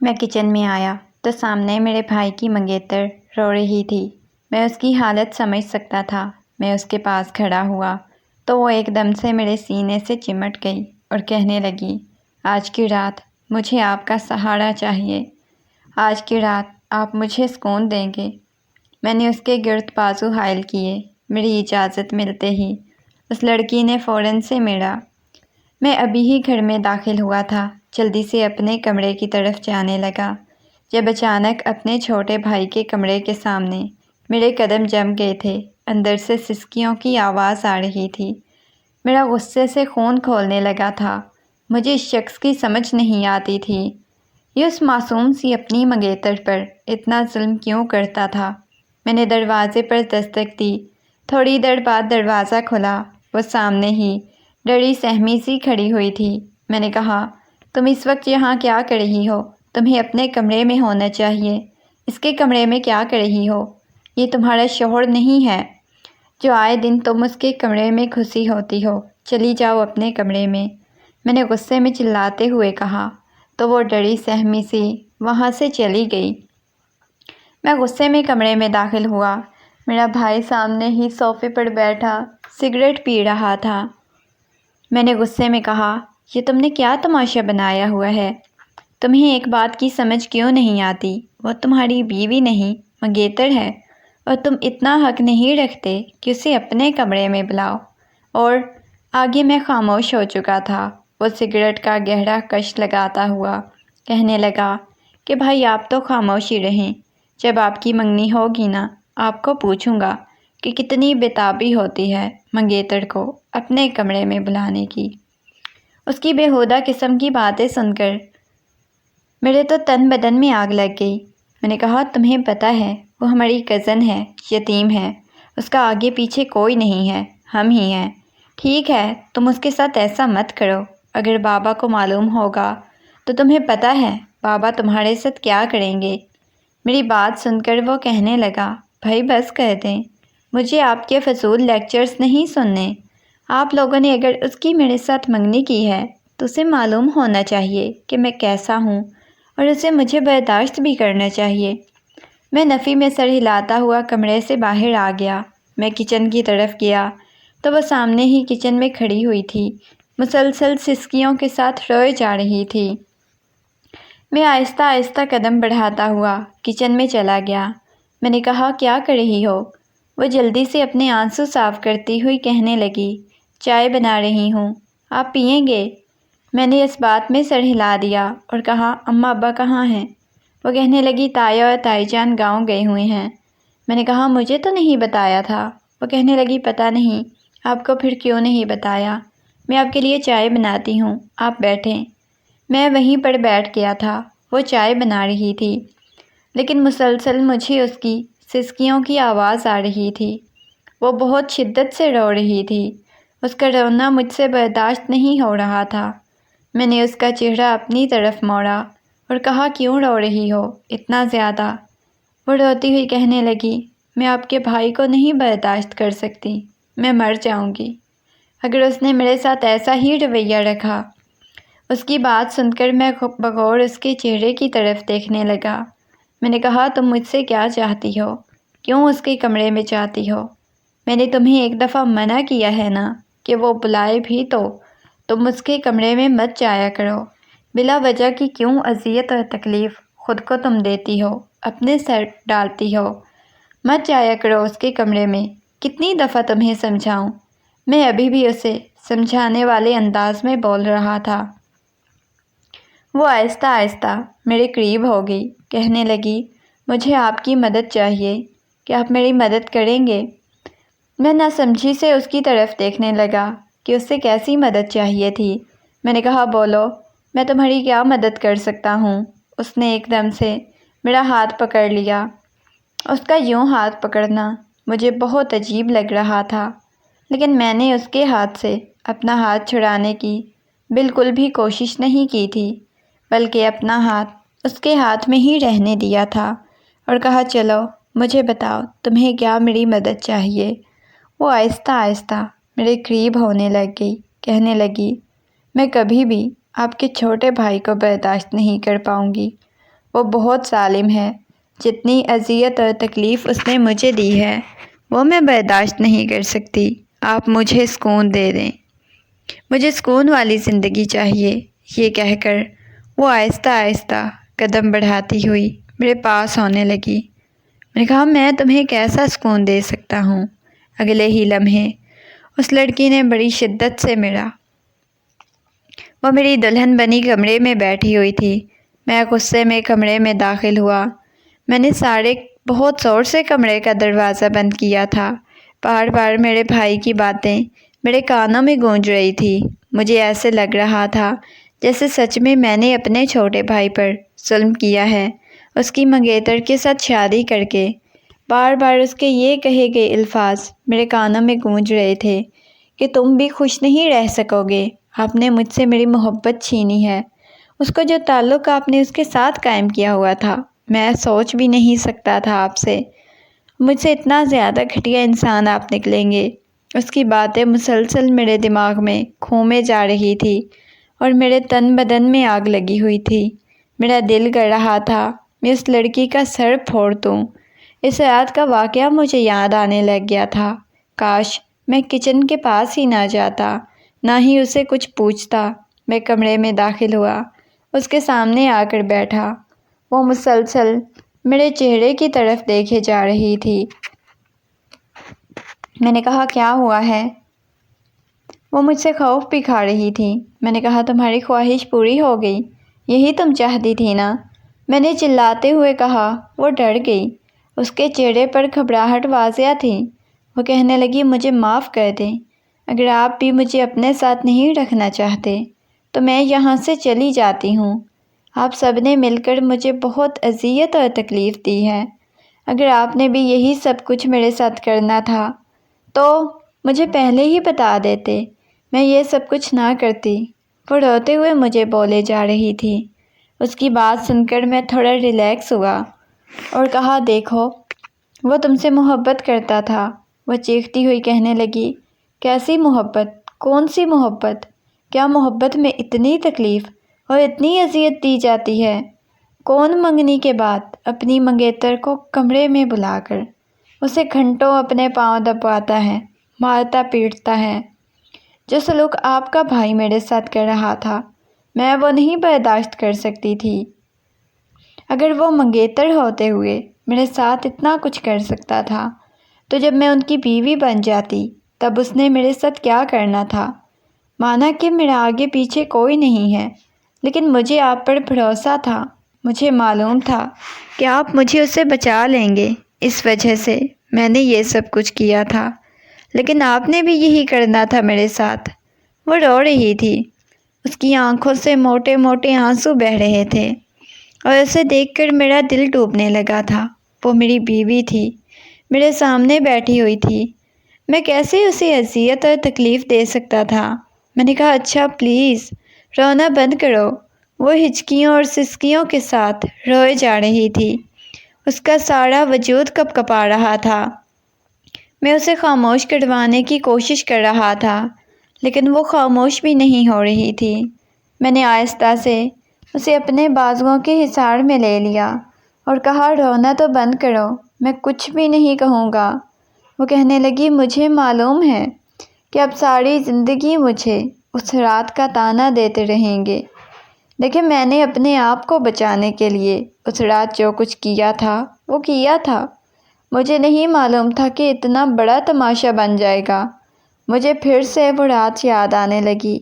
میں کچن میں آیا تو سامنے میرے بھائی کی منگیتر رو رہی تھی۔ میں اس کی حالت سمجھ سکتا تھا۔ میں اس کے پاس کھڑا ہوا تو وہ ایک دم سے میرے سینے سے چمٹ گئی اور کہنے لگی، آج کی رات مجھے آپ کا سہارا چاہیے، آج کی رات آپ مجھے سکون دیں گے۔ میں نے اس کے گرد بازو حائل کیے۔ میری اجازت ملتے ہی اس لڑکی نے فوراً سے میرا۔ میں ابھی ہی گھر میں داخل ہوا تھا، جلدی سے اپنے کمرے کی طرف جانے لگا جب اچانک اپنے چھوٹے بھائی کے کمرے کے سامنے میرے قدم جم گئے تھے۔ اندر سے سسکیوں کی آواز آ رہی تھی۔ میرا غصے سے خون کھولنے لگا تھا۔ مجھے اس شخص کی سمجھ نہیں آتی تھی، یہ اس معصوم سی اپنی منگیتر پر اتنا ظلم کیوں کرتا تھا۔ میں نے دروازے پر دستک دی۔ تھوڑی دیر بعد دروازہ کھلا۔ وہ سامنے ہی ڈری سہمی سی کھڑی ہوئی تھی۔ میں نے کہا، تم اس وقت یہاں کیا کر رہی ہو؟ تمہیں اپنے کمرے میں ہونا چاہیے، اس کے کمرے میں کیا کر رہی ہو؟ یہ تمہارا شوہر نہیں ہے جو آئے دن تم اس کے کمرے میں گھسی ہوتی ہو۔ چلی جاؤ اپنے کمرے میں، میں نے غصے میں چلاتے ہوئے کہا، تو وہ ڈری سہمی سی وہاں سے چلی گئی۔ میں غصے میں کمرے میں داخل ہوا۔ میرا بھائی سامنے ہی صوفے پر بیٹھا سگریٹ پی رہا تھا۔ میں نے غصے میں کہا، یہ تم نے کیا تماشا بنایا ہوا ہے؟ تمہیں ایک بات کی سمجھ کیوں نہیں آتی؟ وہ تمہاری بیوی نہیں، منگیتر ہے، اور تم اتنا حق نہیں رکھتے کہ اسے اپنے کمرے میں بلاؤ۔ اور آگے میں خاموش ہو چکا تھا۔ وہ سگریٹ کا گہرا کش لگاتا ہوا کہنے لگا کہ بھائی آپ تو خاموش ہی رہیں، جب آپ کی منگنی ہوگی نا، آپ کو پوچھوں گا کہ کتنی بےتابی ہوتی ہے منگیتر کو اپنے کمرے میں بلانے کی۔ اس کی بیہودہ قسم کی باتیں سن کر میرے تو تن بدن میں آگ لگ گئی۔ میں نے کہا، تمہیں پتہ ہے وہ ہماری کزن ہے، یتیم ہے، اس کا آگے پیچھے کوئی نہیں ہے، ہم ہی ہیں۔ ٹھیک ہے، تم اس کے ساتھ ایسا مت کرو۔ اگر بابا کو معلوم ہوگا تو تمہیں پتہ ہے بابا تمہارے ساتھ کیا کریں گے۔ میری بات سن کر وہ کہنے لگا، بھائی بس کر دیں، مجھے آپ کے فضول لیکچرز نہیں سننے۔ آپ لوگوں نے اگر اس کی میرے ساتھ منگنی کی ہے تو اسے معلوم ہونا چاہیے کہ میں کیسا ہوں، اور اسے مجھے برداشت بھی کرنا چاہیے۔ میں نفی میں سر ہلاتا ہوا کمرے سے باہر آ گیا۔ میں کچن کی طرف گیا تو وہ سامنے ہی کچن میں کھڑی ہوئی تھی، مسلسل سسکیوں کے ساتھ روئے جا رہی تھی۔ میں آہستہ آہستہ قدم بڑھاتا ہوا کچن میں چلا گیا۔ میں نے کہا، کیا کر رہی ہو؟ وہ جلدی سے اپنے آنسو صاف کرتی ہوئی کہنے لگی، چائے بنا رہی ہوں، آپ پئیں گے؟ میں نے اس بات میں سر ہلا دیا اور کہا، اماں ابا کہاں ہیں؟ وہ کہنے لگی، تایا اور تائی جان گاؤں گئے ہوئے ہیں۔ میں نے کہا، مجھے تو نہیں بتایا تھا۔ وہ کہنے لگی، پتہ نہیں آپ کو پھر کیوں نہیں بتایا۔ میں آپ کے لیے چائے بناتی ہوں، آپ بیٹھیں۔ میں وہیں پر بیٹھ گیا تھا۔ وہ چائے بنا رہی تھی، لیکن مسلسل مجھے اس کی سسکیوں کی آواز آ رہی تھی۔ وہ بہت شدت سے رو رہی تھی۔ اس کا رونا مجھ سے برداشت نہیں ہو رہا تھا۔ میں نے اس کا چہرہ اپنی طرف موڑا اور کہا، کیوں رو رہی ہو اتنا زیادہ؟ وہ روتی ہوئی کہنے لگی، میں آپ کے بھائی کو نہیں برداشت کر سکتی، میں مر جاؤں گی اگر اس نے میرے ساتھ ایسا ہی رویہ رکھا۔ اس کی بات سن کر میں بغور اس کے چہرے کی طرف دیکھنے لگا۔ میں نے کہا، تم مجھ سے کیا چاہتی ہو؟ کیوں اس کے کمرے میں جاتی ہو؟ میں نے تمہیں ایک دفعہ منع کیا ہے نا کہ وہ بلائے بھی تو تم اس کے کمرے میں مت جایا کرو۔ بلا وجہ کی کیوں اذیت اور تکلیف خود کو تم دیتی ہو، اپنے سر ڈالتی ہو؟ مت جایا کرو اس کے کمرے میں۔ کتنی دفعہ تمہیں سمجھاؤں؟ میں ابھی بھی اسے سمجھانے والے انداز میں بول رہا تھا۔ وہ آہستہ آہستہ میرے قریب ہو گئی، کہنے لگی، مجھے آپ کی مدد چاہیے، کیا آپ میری مدد کریں گے؟ میں ناسمجھی سے اس کی طرف دیکھنے لگا کہ اس سے کیسی مدد چاہیے تھی۔ میں نے کہا، بولو، میں تمہاری کیا مدد کر سکتا ہوں؟ اس نے ایک دم سے میرا ہاتھ پکڑ لیا۔ اس کا یوں ہاتھ پکڑنا مجھے بہت عجیب لگ رہا تھا، لیکن میں نے اس کے ہاتھ سے اپنا ہاتھ چھڑانے کی بالکل بھی کوشش نہیں کی تھی، بلکہ اپنا ہاتھ اس کے ہاتھ میں ہی رہنے دیا تھا اور کہا، چلو مجھے بتاؤ تمہیں کیا میری مدد چاہیے؟ وہ آہستہ آہستہ میرے قریب ہونے لگ گئی، کہنے لگی، میں کبھی بھی آپ کے چھوٹے بھائی کو برداشت نہیں کر پاؤں گی۔ وہ بہت ظالم ہے۔ جتنی اذیت اور تکلیف اس نے مجھے دی ہے وہ میں برداشت نہیں کر سکتی۔ آپ مجھے سکون دے دیں، مجھے سکون والی زندگی چاہیے۔ یہ کہہ کر وہ آہستہ آہستہ قدم بڑھاتی ہوئی میرے پاس ہونے لگی۔ میں نے کہا میں تمہیں کیسا سکون دے سکتا ہوں؟ اگلے ہی لمحے اس لڑکی نے بڑی شدت سے مڑا۔ وہ میری دلہن بنی کمرے میں بیٹھی ہوئی تھی۔ میں غصے میں کمرے میں داخل ہوا۔ میں نے بہت زور سے کمرے کا دروازہ بند کیا تھا۔ بار بار میرے بھائی کی باتیں میرے کانوں میں گونج رہی تھی۔ مجھے ایسے لگ رہا تھا جیسے سچ میں نے اپنے چھوٹے بھائی پر ظلم کیا ہے، اس کی منگیتر کے ساتھ شادی کر کے۔ بار بار اس کے یہ کہے گئے الفاظ میرے کانوں میں گونج رہے تھے کہ تم بھی خوش نہیں رہ سکو گے، آپ نے مجھ سے میری محبت چھینی ہے۔ اس کو جو تعلق آپ نے اس کے ساتھ قائم کیا ہوا تھا، میں سوچ بھی نہیں سکتا تھا آپ سے، مجھ سے اتنا زیادہ گھٹیا انسان آپ نکلیں گے۔ اس کی باتیں مسلسل میرے دماغ میں کھومے جا رہی تھی اور میرے تن بدن میں آگ لگی ہوئی تھی۔ میرا دل کر رہا تھا میں اس لڑکی کا سر پھوڑ دوں۔ اس رات کا واقعہ مجھے یاد آنے لگ گیا تھا۔ کاش میں کچن کے پاس ہی نہ جاتا، نہ ہی اسے کچھ پوچھتا۔ میں کمرے میں داخل ہوا، اس کے سامنے آ کر بیٹھا۔ وہ مسلسل میرے چہرے کی طرف دیکھے جا رہی تھی۔ میں نے کہا کیا ہوا ہے؟ وہ مجھ سے خوف بھی کھا رہی تھی۔ میں نے کہا تمہاری خواہش پوری ہو گئی، یہی تم چاہتی تھی نا؟ میں نے چلاتے ہوئے کہا۔ وہ ڈر گئی، اس کے چہرے پر گھبراہٹ واضح تھی۔ وہ کہنے لگی مجھے معاف کر دیں، اگر آپ بھی مجھے اپنے ساتھ نہیں رکھنا چاہتے تو میں یہاں سے چلی جاتی ہوں۔ آپ سب نے مل کر مجھے بہت اذیت اور تکلیف دی ہے۔ اگر آپ نے بھی یہی سب کچھ میرے ساتھ کرنا تھا تو مجھے پہلے ہی بتا دیتے، میں یہ سب کچھ نہ کرتی۔ وہ روتے ہوئے مجھے بولے جا رہی تھی۔ اس کی بات سن کر میں تھوڑا ریلیکس ہوا اور کہا دیکھو وہ تم سے محبت کرتا تھا۔ وہ چیختی ہوئی کہنے لگی کیسی محبت؟ کون سی محبت؟ کیا محبت میں اتنی تکلیف اور اتنی اذیت دی جاتی ہے؟ کون منگنی کے بعد اپنی منگیتر کو کمرے میں بلا کر اسے گھنٹوں اپنے پاؤں دباتا ہے، مارتا پیٹتا ہے؟ جو سلوک آپ کا بھائی میرے ساتھ کر رہا تھا میں وہ نہیں برداشت کر سکتی تھی۔ اگر وہ منگیتر ہوتے ہوئے میرے ساتھ اتنا کچھ کر سکتا تھا تو جب میں ان کی بیوی بن جاتی تب اس نے میرے ساتھ کیا کرنا تھا؟ مانا کہ میرا آگے پیچھے کوئی نہیں ہے، لیکن مجھے آپ پر بھروسہ تھا۔ مجھے معلوم تھا کہ آپ مجھے اسے بچا لیں گے، اس وجہ سے میں نے یہ سب کچھ کیا تھا، لیکن آپ نے بھی یہی کرنا تھا میرے ساتھ۔ وہ رو رہی تھی، اس کی آنکھوں سے موٹے موٹے آنسو بہہ رہے تھے اور اسے دیکھ کر میرا دل ڈوبنے لگا تھا۔ وہ میری بیوی تھی، میرے سامنے بیٹھی ہوئی تھی، میں کیسے اسے اذیت اور تکلیف دے سکتا تھا؟ میں نے کہا اچھا پلیز رونا بند کرو۔ وہ ہچکیوں اور سسکیوں کے ساتھ روئے جا رہی تھی، اس کا سارا وجود کپ کپا رہا تھا۔ میں اسے خاموش کروانے کی کوشش کر رہا تھا لیکن وہ خاموش بھی نہیں ہو رہی تھی۔ میں نے آہستہ سے اسے اپنے بازوؤں کے حصار میں لے لیا اور کہا رونا تو بند کرو، میں کچھ بھی نہیں کہوں گا۔ وہ کہنے لگی مجھے معلوم ہے کہ اب ساری زندگی مجھے اس رات کا طعنہ دیتے رہیں گے، لیکن میں نے اپنے آپ کو بچانے کے لیے اس رات جو کچھ کیا تھا وہ کیا تھا۔ مجھے نہیں معلوم تھا کہ اتنا بڑا تماشا بن جائے گا۔ مجھے پھر سے وہ رات یاد آنے لگی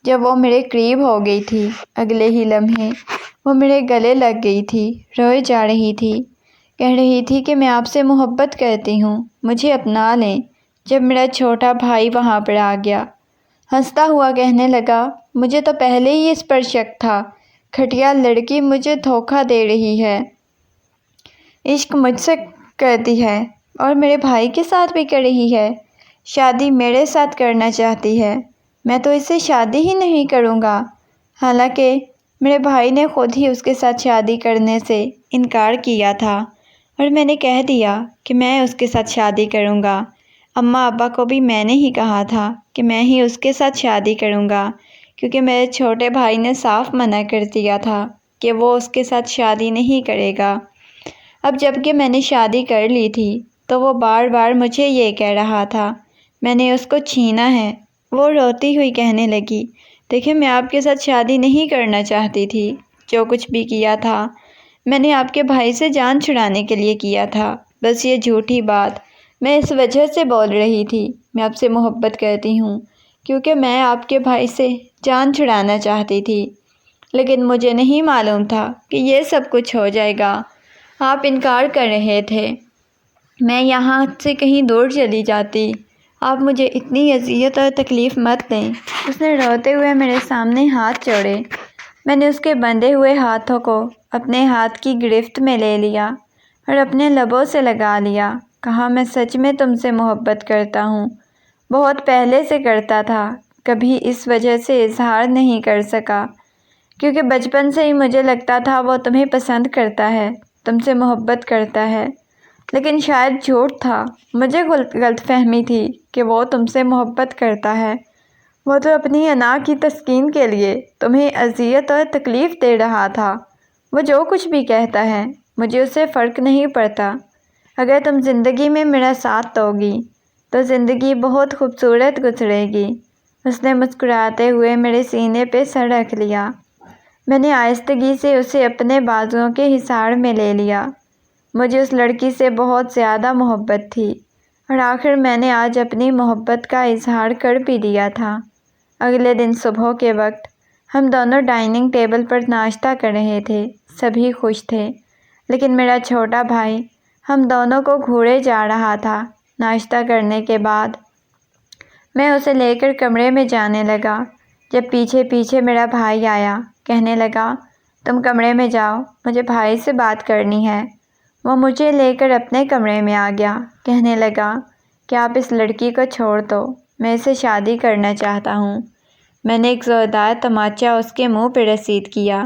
جب وہ میرے قریب ہو گئی تھی۔ اگلے ہی لمحے وہ میرے گلے لگ گئی تھی، روئے جا رہی تھی، کہہ رہی تھی کہ میں آپ سے محبت کرتی ہوں، مجھے اپنا لیں۔ جب میرا چھوٹا بھائی وہاں پر آ گیا، ہنستا ہوا کہنے لگا مجھے تو پہلے ہی اس پر شک تھا، گھٹیا لڑکی مجھے دھوکہ دے رہی ہے، عشق مجھ سے کرتی ہے اور میرے بھائی کے ساتھ بھی کر رہی ہے، شادی میرے ساتھ کرنا چاہتی ہے، میں تو اس سے شادی ہی نہیں کروں گا۔ حالانکہ میرے بھائی نے خود ہی اس کے ساتھ شادی کرنے سے انکار کیا تھا اور میں نے کہہ دیا کہ میں اس کے ساتھ شادی کروں گا۔ اماں ابا کو بھی میں نے ہی کہا تھا کہ میں ہی اس کے ساتھ شادی کروں گا، کیونکہ میرے چھوٹے بھائی نے صاف منع کر دیا تھا کہ وہ اس کے ساتھ شادی نہیں کرے گا۔ اب جب کہ میں نے شادی کر لی تھی تو وہ بار بار مجھے یہ کہہ رہا تھا میں نے اس کو چھینا ہے۔ وہ روتی ہوئی کہنے لگی، دیکھیں میں آپ کے ساتھ شادی نہیں کرنا چاہتی تھی، جو کچھ بھی کیا تھا میں نے آپ کے بھائی سے جان چھڑانے کے لیے کیا تھا، بس یہ جھوٹی بات میں اس وجہ سے بول رہی تھی، میں آپ سے محبت کرتی ہوں کیونکہ میں آپ کے بھائی سے جان چھڑانا چاہتی تھی، لیکن مجھے نہیں معلوم تھا کہ یہ سب کچھ ہو جائے گا۔ آپ انکار کر رہے تھے، میں یہاں سے کہیں دور چلی جاتی، آپ مجھے اتنی اذیت اور تکلیف مت دیں۔ اس نے روتے ہوئے میرے سامنے ہاتھ جوڑے۔ میں نے اس کے بندھے ہوئے ہاتھوں کو اپنے ہاتھ کی گرفت میں لے لیا اور اپنے لبوں سے لگا لیا، کہا میں سچ میں تم سے محبت کرتا ہوں، بہت پہلے سے کرتا تھا، کبھی اس وجہ سے اظہار نہیں کر سکا کیونکہ بچپن سے ہی مجھے لگتا تھا وہ تمہیں پسند کرتا ہے، تم سے محبت کرتا ہے، لیکن شاید جھوٹ تھا، مجھے غلط فہمی تھی کہ وہ تم سے محبت کرتا ہے، وہ تو اپنی انا کی تسکین کے لیے تمہیں اذیت اور تکلیف دے رہا تھا، وہ جو کچھ بھی کہتا ہے مجھے اس سے فرق نہیں پڑتا، اگر تم زندگی میں میرا ساتھ دو گی تو زندگی بہت خوبصورت گزرے گی۔ اس نے مسکراتے ہوئے میرے سینے پہ سر رکھ لیا، میں نے آہستگی سے اسے اپنے بازوؤں کے حصار میں لے لیا، مجھے اس لڑکی سے بہت زیادہ محبت تھی اور آخر میں نے آج اپنی محبت کا اظہار کر بھی دیا تھا۔ اگلے دن صبح کے وقت ہم دونوں ڈائننگ ٹیبل پر ناشتہ کر رہے تھے، سبھی خوش تھے، لیکن میرا چھوٹا بھائی ہم دونوں کو گھورے جا رہا تھا۔ ناشتہ کرنے کے بعد میں اسے لے کر کمرے میں جانے لگا، جب پیچھے پیچھے میرا بھائی آیا، کہنے لگا تم کمرے میں جاؤ، مجھے بھائی سے بات کرنی ہے۔ وہ مجھے لے کر اپنے کمرے میں آ گیا، کہنے لگا کہ آپ اس لڑکی کو چھوڑ دو، میں اسے شادی کرنا چاہتا ہوں۔ میں نے ایک زوردار تماچا اس کے منہ پہ رسید کیا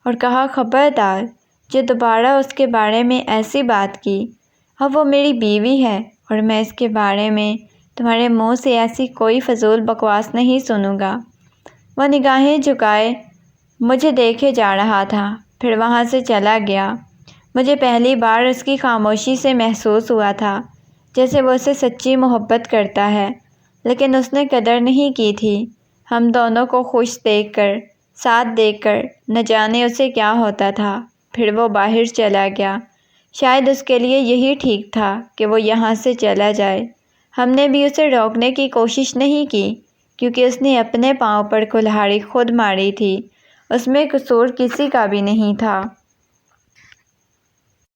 اور کہا خبردار، جو دوبارہ اس کے بارے میں ایسی بات کی، اب وہ میری بیوی ہے اور میں اس کے بارے میں تمہارے منہ سے ایسی کوئی فضول بکواس نہیں سنوں گا۔ وہ نگاہیں جھکائے مجھے دیکھے جا رہا تھا، پھر وہاں سے چلا گیا۔ مجھے پہلی بار اس کی خاموشی سے محسوس ہوا تھا جیسے وہ اسے سچی محبت کرتا ہے، لیکن اس نے قدر نہیں کی تھی۔ ہم دونوں کو خوش دیکھ کر، ساتھ دیکھ کر نہ جانے اسے کیا ہوتا تھا۔ پھر وہ باہر چلا گیا، شاید اس کے لیے یہی ٹھیک تھا کہ وہ یہاں سے چلا جائے۔ ہم نے بھی اسے روکنے کی کوشش نہیں کی کیونکہ اس نے اپنے پاؤں پر کلہاڑی خود ماری تھی، اس میں قصور کسی کا بھی نہیں تھا۔